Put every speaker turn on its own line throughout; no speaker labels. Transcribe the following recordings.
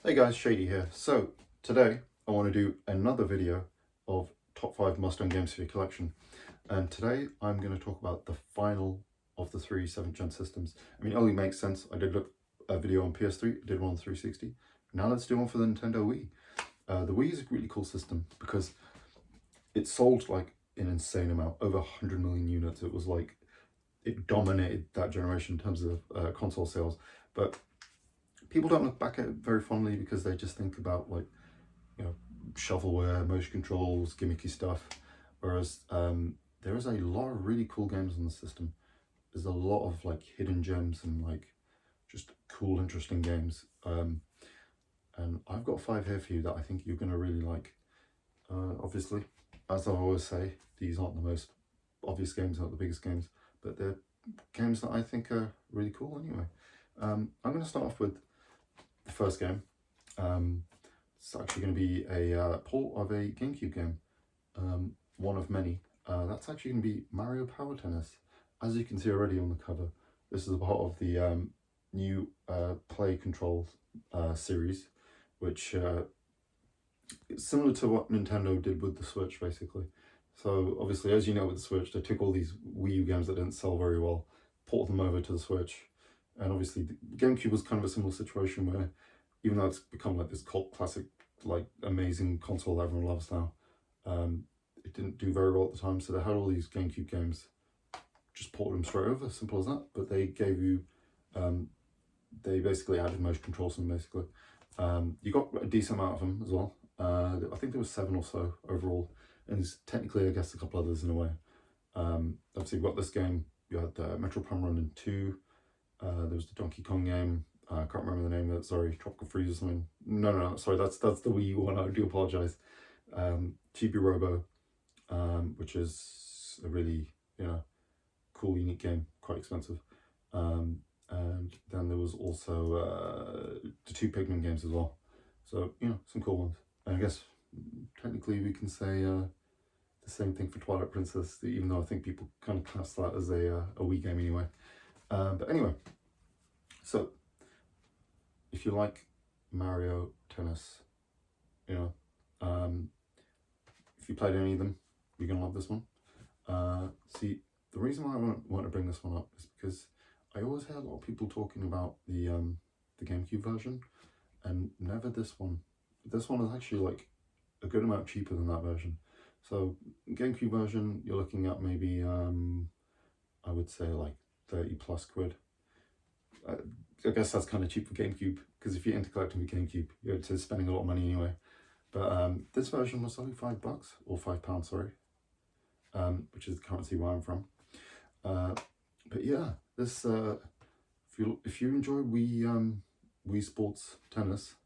Hey guys, Shady here. So today I want to do another video of top 5 must-own games for your collection. And today I'm going to talk about the final of the three 7th gen systems. I mean, it only makes sense. I did look a video on PS3, I did one on 360. Now let's do one for the Nintendo Wii. The Wii is a really cool system because it sold like an insane amount, over 100 million units. It was like, it dominated that generation in terms of console sales. But people don't look back at it very fondly because they just think about like, shovelware, motion controls, gimmicky stuff. Whereas there is a lot of really cool games in the system. There's a lot of like hidden gems and like just cool, interesting games. And I've got 5 here for you that I think you're going to really like. Obviously, as I always say, these aren't the most obvious games, not the biggest games, but they're games that I think are really cool anyway. I'm going to start off with the first game. It's actually going to be a port of a GameCube game, one of many. That's actually going to be Mario Power Tennis. As you can see already on the cover, this is a part of the new Play Control series, which is similar to what Nintendo did with the Switch, basically. So obviously, as you know, with the Switch, they took all these Wii U games that didn't sell very well, ported them over to the Switch. And obviously, the GameCube was kind of a similar situation where, even though it's become like this cult classic, like amazing console that everyone loves now, it didn't do very well at the time. So they had all these GameCube games, just ported them straight over, simple as that. But they gave you, they basically added motion controls to them, basically. You got a decent amount of them as well. I think there was 7 or so overall, and there's technically, I guess, a couple others in a way. Obviously, you've got this game. You had Metro Prime Run 2. There was the Donkey Kong game. I can't remember the name of it. Sorry, Tropical Freeze or something. No. Sorry, that's the Wii U one. I do apologize. Chibi Robo, which is a really cool, unique game. Quite expensive. And then there was also the 2 Pikmin games as well. So some cool ones. And I guess technically we can say the same thing for Twilight Princess, even though I think people kind of class that as a Wii game anyway. But anyway, so if you like Mario Tennis, if you played any of them, you're gonna love this one. See, the reason why I want to bring this one up is because I always hear a lot of people talking about the GameCube version, and never this one. This one is actually like a good amount cheaper than that version. So GameCube version, you're looking at maybe I would say like 30 plus quid. I guess that's kind of cheap for GameCube, because if you're into collecting the GameCube, you're into spending a lot of money anyway. But this version was only $5 or £5, sorry, which is the currency where I'm from. But yeah, this if you enjoy Wii Sports Tennis,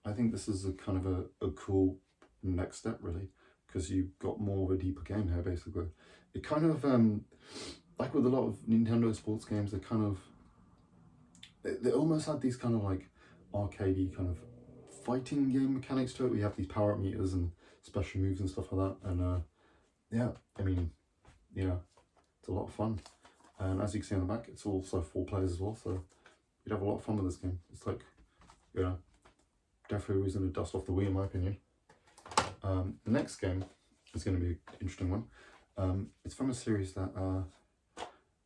I think this is a kind of a cool next step, really, because you've got more of a deeper game here. Basically, it kind of like with a lot of Nintendo sports games, they almost had these kind of like arcadey kind of fighting game mechanics to it. We have these power up meters and special moves and stuff like that. And yeah, I mean, it's a lot of fun. And as you can see on the back, it's also 4 players as well, so you'd have a lot of fun with this game. It's like, definitely a reason to dust off the Wii, in my opinion. The next game is going to be an interesting one. It's from a series that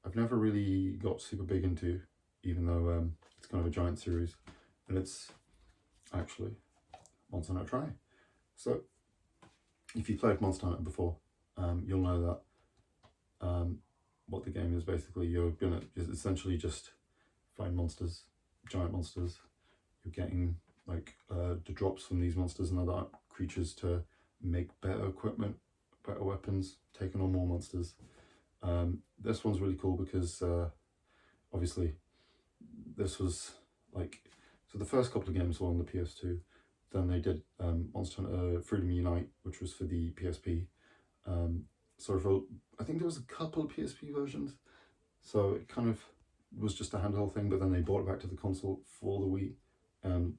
I've never really got super big into, even though it's kind of a giant series, and it's actually Monster Hunter Tri. So if you played Monster Hunter before, you'll know that what the game is. Basically, you're gonna essentially just find monsters, giant monsters. You're getting like the drops from these monsters and other creatures to make better equipment, better weapons, taking on more monsters. This one's really cool because obviously this was like, so the first couple of games were on the PS2, then they did Monster Hunter Freedom Unite, which was for the PSP. I think there was a couple of PSP versions, so it kind of was just a handheld thing, but then they brought it back to the console for the Wii.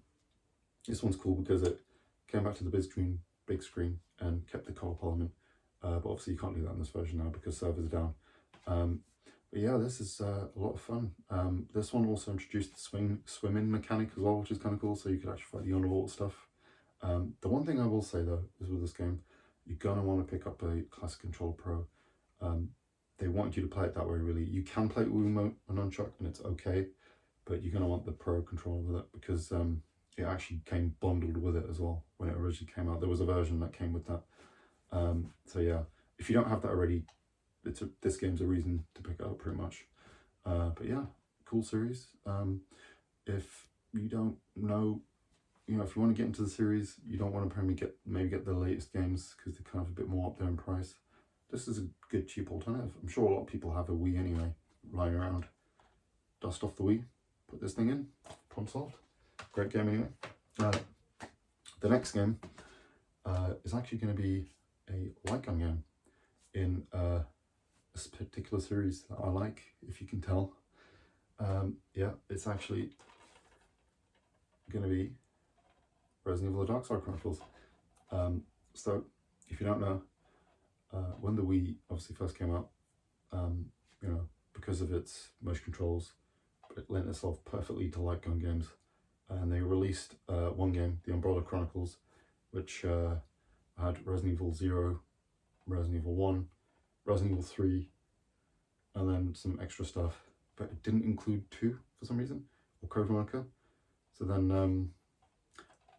This one's cool because it came back to the big screen and kept the co-op element, but obviously you can't do that in this version now because servers are down. But yeah, this is a lot of fun. This one also introduced the swimming mechanic as well, which is kind of cool. So you could actually fight the underwater stuff. The one thing I will say though is with this game, you're gonna want to pick up a Classic Control Pro. They want you to play it that way. Really, you can play it with remote and nunchuck, and it's okay, but you're gonna want the Pro controller with it because it actually came bundled with it as well when it originally came out. There was a version that came with that. So yeah, if you don't have that already, this game's a reason to pick it up pretty much. But yeah, cool series. If you don't know, if you want to get into the series, you don't want to maybe get the latest games because they're kind of a bit more up there in price. This is a good cheap alternative. I'm sure a lot of people have a Wii anyway, lying around. Dust off the Wii, put this thing in, problem solved. Great game anyway. The next game is actually going to be a light gun game in this particular series that I like, if you can tell. Yeah, it's actually going to be Resident Evil: The Dark Side Chronicles. So, if you don't know, when the Wii obviously first came out, because of its motion controls, it lent itself perfectly to light gun games. And they released one game, the Umbrella Chronicles, which had Resident Evil 0, Resident Evil 1, Resident Evil 3, and then some extra stuff. But it didn't include 2 for some reason, or Code Veronica. So then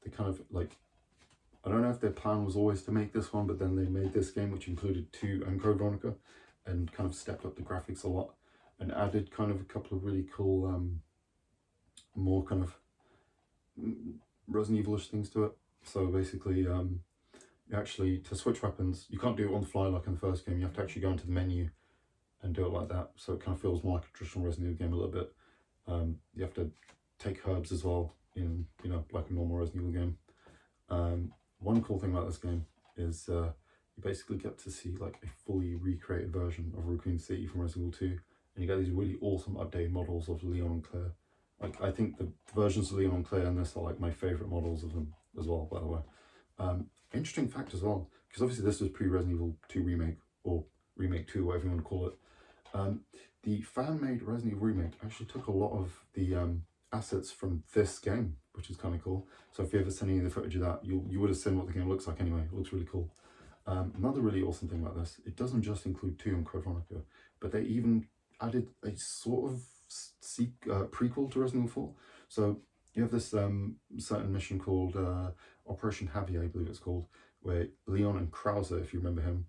they kind of I don't know if their plan was always to make this one, but then they made this game which included 2 and Code Veronica, and kind of stepped up the graphics a lot, and added kind of a couple of really cool, more kind of Resident Evil-ish things to it. So basically, you actually, to switch weapons, you can't do it on the fly like in the first game. You have to actually go into the menu and do it like that. So it kind of feels more like a traditional Resident Evil game a little bit. You have to take herbs as well in, like a normal Resident Evil game. One cool thing about this game is you basically get to see like a fully recreated version of Raccoon City from Resident Evil 2, and you get these really awesome updated models of Leon and Claire. Like, I think the versions of Leon and Claire in this are like my favourite models of them as well, by the way. Interesting fact as well, because obviously this was pre-Resident Evil 2 Remake, or Remake 2, whatever you want to call it. The fan-made Resident Evil Remake actually took a lot of the assets from this game, which is kind of cool. So if you ever seen any of the footage of that, you would have seen what the game looks like anyway. It looks really cool. Another really awesome thing about this, it doesn't just include 2 and Code Veronica, but they even added a sort of prequel to Resident Evil 4. So you have this certain mission called Operation Javier, I believe it's called, where Leon and Krauser, if you remember him,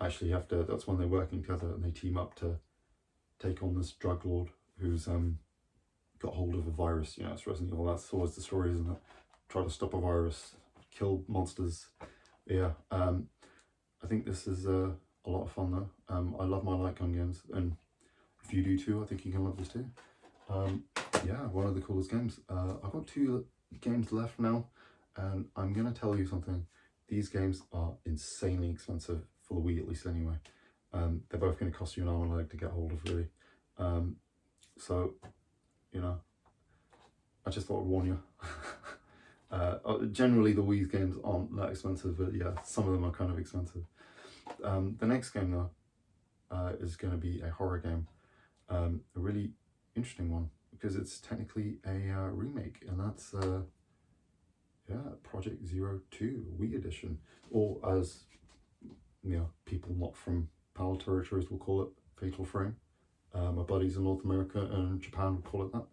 actually that's when they're working together and they team up to take on this drug lord who's got hold of a virus. It's Resident Evil, that's always the story, isn't it? Try to stop a virus, kill monsters. But yeah, I think this is a lot of fun though. I love my light gun games, and if you do too, I think you can love this too. Yeah, one of the coolest games. I've got 2 games left now, and I'm gonna tell you something. These games are insanely expensive for the Wii, at least anyway. They're both going to cost you an arm and a leg to get hold of, really. So, I just thought I'd warn you. Generally, the Wii games aren't that expensive, but yeah, some of them are kind of expensive. The next game, though, is going to be a horror game. A really interesting one, because it's technically a remake, and that's Project 02 Wii Edition, or as people not from PAL territories will call it, Fatal Frame. My buddies in North America and Japan would call it that,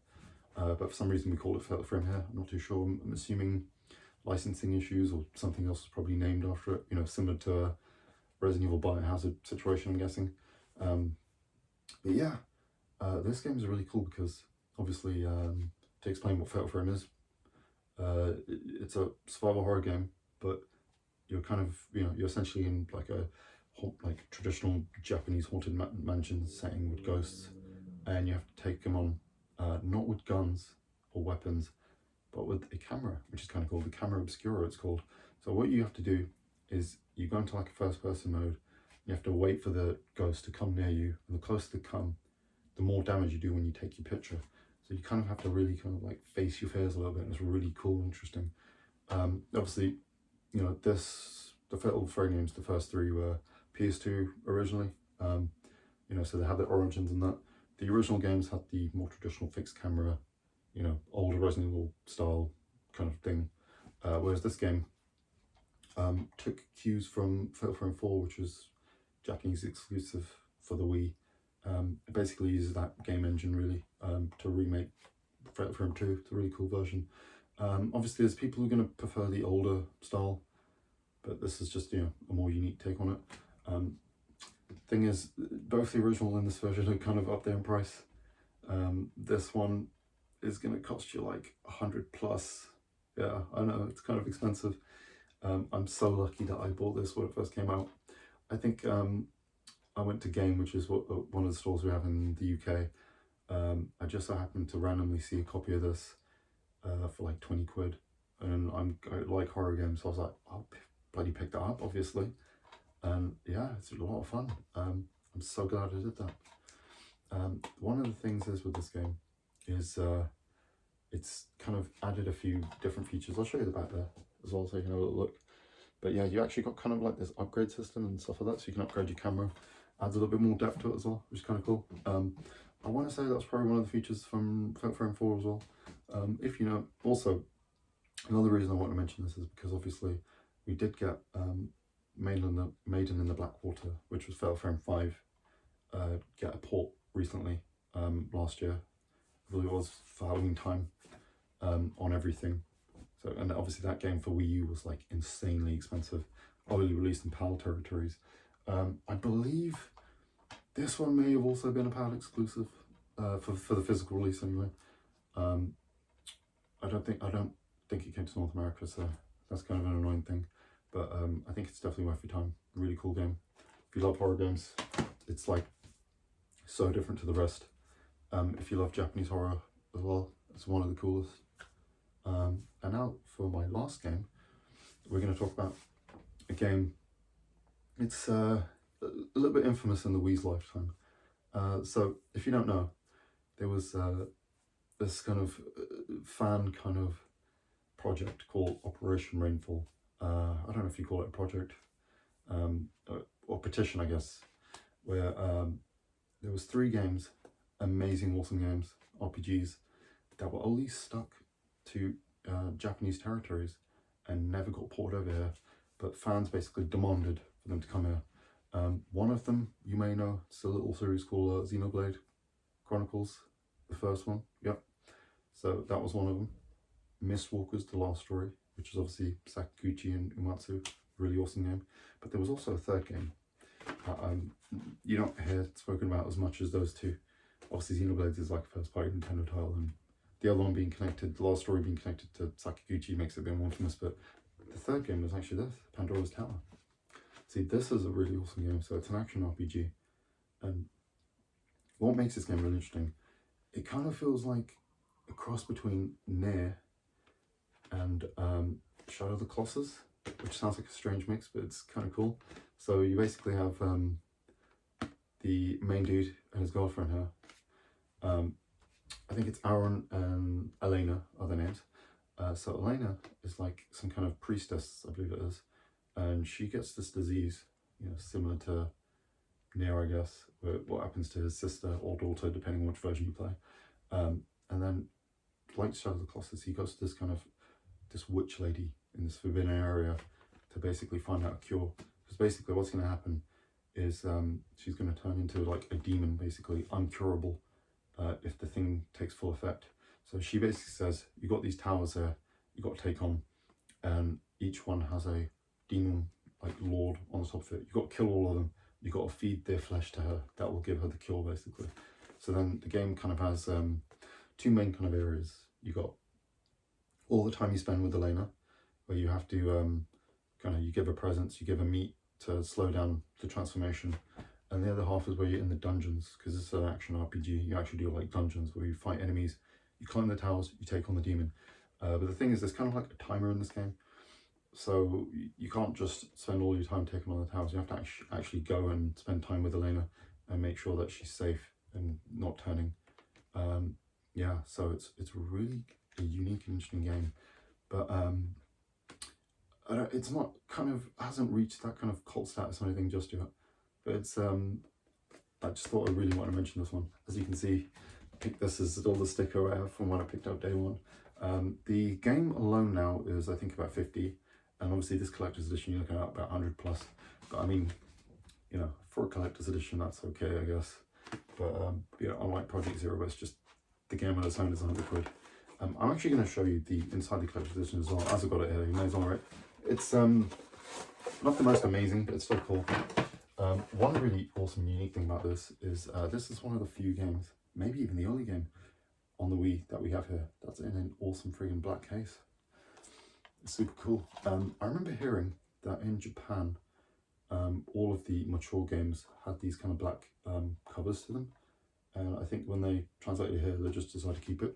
but for some reason we call it Fatal Frame here. I'm not too sure. I'm assuming licensing issues or something else is probably named after it, similar to a Resident Evil Biohazard situation, I'm guessing. But yeah, this game is really cool because obviously, to explain what Fatal Frame is, it's a survival horror game, but you're kind of, you're essentially in like a traditional Japanese haunted mansion setting with ghosts, and you have to take them on, not with guns or weapons, but with a camera, which is kind of cool. The camera obscura, it's called. So what you have to do is you go into like a first person mode. You have to wait for the ghost to come near you, and the closer they come, the more damage you do when you take your picture. So you kind of have to really kind of like face your fears a little bit, and it's really cool and interesting. Obviously, the Fatal Frame games, the first 3 were PS2 originally, so they have their origins in that. the original games had the more traditional fixed camera, you know, older Resident Evil style kind of thing, whereas this game took cues from Fatal Frame 4, which was Japanese exclusive for the Wii. It basically uses that game engine really to remake Fatal Frame 2. It's a really cool version. Obviously there's people who are going to prefer the older style, but this is just, you know, a more unique take on it. Thing is, both the original and this version are kind of up there in price. This one is going to cost you like 100 plus. Yeah, I know, it's kind of expensive. I'm so lucky that I bought this when it first came out. I think I went to Game, which is one of the stores we have in the UK. I just so happened to randomly see a copy of this for like 20 quid. And I like horror games, so I was like, I'll bloody pick that up, obviously. And yeah, it's a lot of fun. I'm so glad I did that. One of the things is with this game is it's kind of added a few different features. I'll show you the back there as well, so you can have a little look. But yeah, you actually got kind of like this upgrade system and stuff like that, so you can upgrade your camera. Adds a little bit more depth to it as well, which is kind of cool. I want to say that's probably one of the features from Fatal Frame 4 as well. If you know, also, another reason I want to mention this is because obviously we did get Maiden in the Blackwater, which was Fatal Frame 5, get a port recently, last year. I believe it was for Halloween time, on everything. So, and obviously that game for Wii U was like insanely expensive, only released in PAL territories. I believe this one may have also been a PAL exclusive, for the physical release anyway. I don't think it came to North America, so that's kind of an annoying thing. But I think it's definitely worth your time. Really cool game. If you love horror games, it's like so different to the rest. If you love Japanese horror as well, it's one of the coolest. And now for my last game, we're going to talk about a game. It's a little bit infamous in the Wii's lifetime. So if you don't know, there was this kind of fan kind of project called Operation Rainfall. I don't know if you call it a project, or petition, I guess, where there was 3 games, amazing, awesome games, RPGs, that were only stuck to Japanese territories and never got ported over here, but fans basically demanded for them to come here. One of them, you may know, it's a little series called Xenoblade Chronicles, the first one, yep. So that was one of them. Mistwalkers, The Last Story, which is obviously Sakaguchi and Uematsu, really awesome game. But there was also a third game that you don't hear spoken about as much as those two. Obviously Xenoblade is like a first party Nintendo title, and the other one being connected, The Last Story being connected to Sakaguchi makes it a bit more infamous, but the third game was actually this, Pandora's Tower. See, this is a really awesome game. So it's an action RPG, and what makes this game really interesting, it kind of feels like a cross between Nier and Shadow of the Colossus, which sounds like a strange mix, but it's kind of cool. So you basically have the main dude and his girlfriend here. I think it's Aaron and Elena are their names. So Elena is like some kind of priestess, I believe it is, and she gets this disease, you know, similar to Nier, I guess, where what happens to his sister or daughter, depending on which version you play. And then, like Shadow of the Colossus, he goes to this witch lady in this forbidden area to basically find out a cure. Because basically what's going to happen is she's going to turn into like a demon, basically uncurable, if the thing takes full effect. So she basically says, you got these towers here, you got to take on, and each one has a demon like lord on the top of it. You got to kill all of them. You got to feed their flesh to her. That will give her the cure, basically. So then the game kind of has 2 main kind of areas. You got all the time you spend with Elena, where you have to you give her presents, you give her meat to slow down the transformation, and the other half is where you're in the dungeons, because it's an action RPG. You actually do like dungeons where you fight enemies, you climb the towers, you take on the demon. But the thing is, there's kind of like a timer in this game, so you can't just spend all your time taking on the towers. You have to actually go and spend time with Elena and make sure that she's safe and not turning. Yeah, so it's really a unique and interesting game, but it's not kind of, hasn't reached that kind of cult status or anything just yet, but it's I just thought I really want to mention this one. As you can see, I picked this as all the sticker I have from when I picked out day one. The game alone now is, I think, about 50, and obviously this collector's edition you're looking at about 100 plus. But I mean, you know, for a collector's edition that's okay, I guess. But you know, unlike Project Zero, it's just the game on its own is 100 quid. I'm actually going to show you the inside the collector's edition as well, as I've got it here. You may as well, right? It's not the most amazing, but it's still cool. One really awesome, unique thing about this is one of the few games, maybe even the only game on the Wii that we have here that's in an awesome friggin' black case. It's super cool. I remember hearing that in Japan, all of the mature games had these kind of black covers to them, and I think when they translated it here, they just decided to keep it.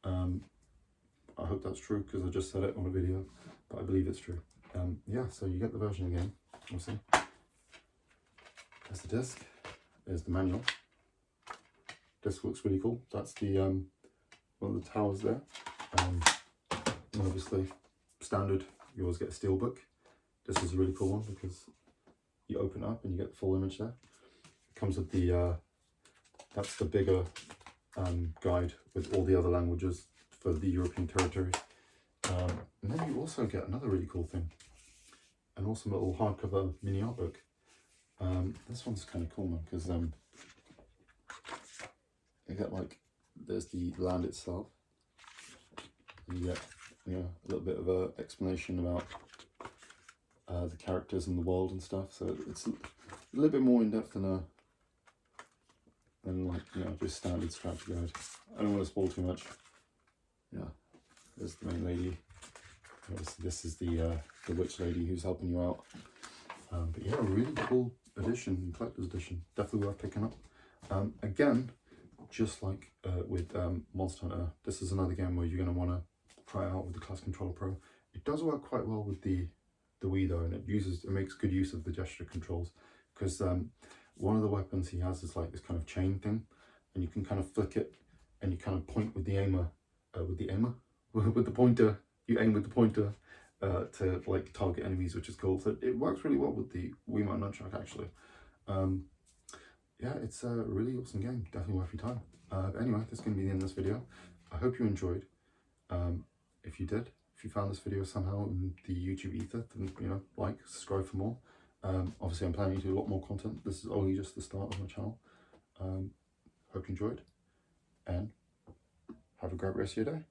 I hope that's true because I just said it on a video, but I believe it's true. Yeah, so you get the version of the game, obviously. There's the disc, there's the manual. Disc looks really cool. That's the one of the towers there. And obviously, standard, you always get a steel book. This is a really cool one because you open it up and you get the full image there. It comes with the, that's the bigger guide with all the other languages for the European territory. And then you also get another really cool thing, an awesome little hardcover mini art book. This one's kind of cool, man, because you get like, there's the land itself, and you get, you know, a little bit of a explanation about the characters and the world and stuff. So it's a little bit more in depth than like, you know, just standard strategy guide. I don't want to spoil too much. Yeah, there's the main lady. Obviously, this is the witch lady who's helping you out. But yeah, a really cool edition, collector's edition. Definitely worth picking up. Again, just like with Monster Hunter, this is another game where you're going to want to try it out with the Class Controller Pro. It does work quite well with the Wii though, and it makes good use of the gesture controls, because one of the weapons he has is like this kind of chain thing, and you can kind of flick it and you kind of point with the aimer, with the pointer. You aim with the pointer to like target enemies, which is cool. So it works really well with the Wiimote nunchuck actually. Yeah, it's a really awesome game. Definitely worth your time. Anyway, that's going to be the end of this video. I hope you enjoyed. If you did, if you found this video somehow in the YouTube ether, then, you know, like, subscribe for more. Obviously, I'm planning to do a lot more content. This is only just the start of my channel. Hope you enjoyed, and have a great rest of your day.